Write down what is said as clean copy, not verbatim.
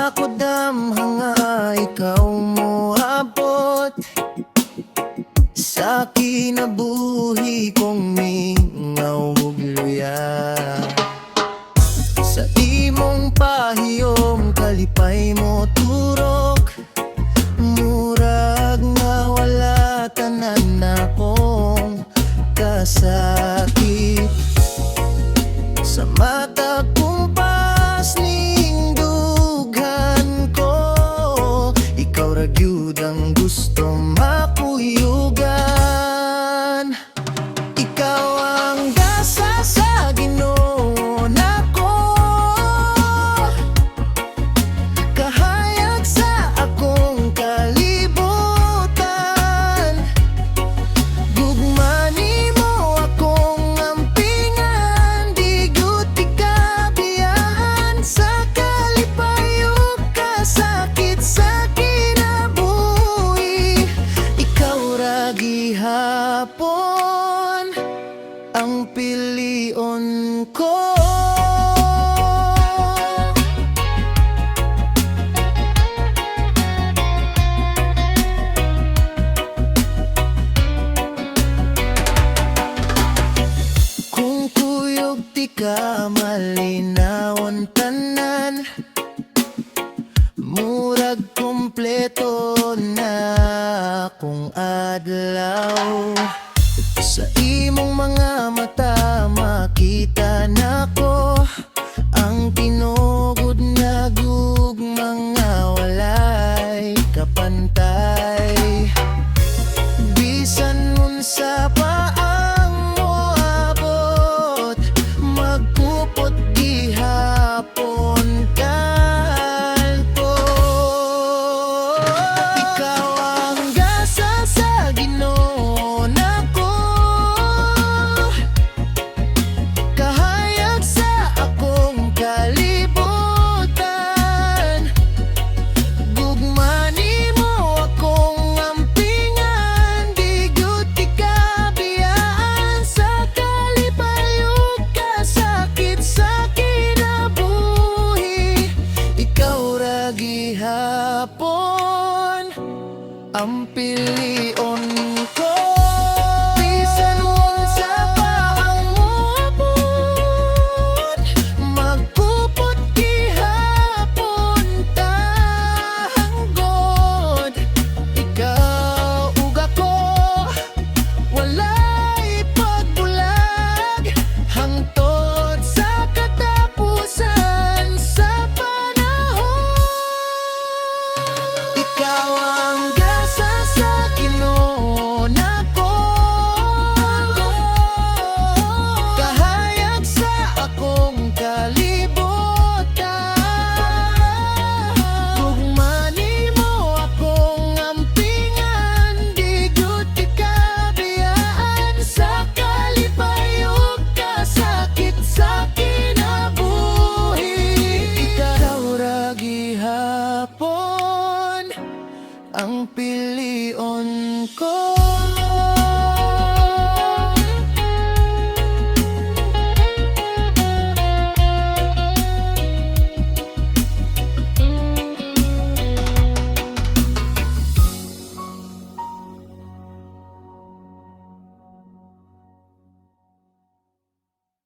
Ako damhang nga ikaw moabot sa kinabuhi kong mingaw ug luya. Sa imong pahiyom kalipay mo turok, murag nga wala tanan akong kasakit. Sa mata kong pasning dughan ko, ikaw ra gyud ang gusto makuyugan. Ikaw ang gasa sa Ginoo nako, kahayag sa akong kalibutan. Gugma nimo akong ampingan, di gyud ikabiyahan sa kalipayog kasakit sa kinabuhi. Ikaw ra gihapon ang pilion ko. Kung kuyog ti ka malinawon tanan, murag kompleto na akong adlaw. Sa imong mga mata makita nako ang tinugod na gugmang nga walay kapantay. Bisan unsa pa ang moabot, magkupot gihapon kalpo. Ikaw ang gasa sa Ginoo nako, kahayag sa akong kalibutan. Gugma nimo akong ampingan, di gyud ikabiyahan sa kalipayog kasakit sa kinabuhi. Ikaw ra gihapon ang pilion ko. Bisan unsa pa ang moabot, magkupot gihapon tanggod. Ikaw ug ako walay pagbulag, hangtod sa katapusan sa panahon. Ikaw ang gasa sa Ginoo nako, kahayag sa akong kalibutan. Gugma nimo akong ampingan, di gyud ikabiyahan sa kalipayog kasakit sa kinabuhi. Ikaw ra gihapon ang pilion ko.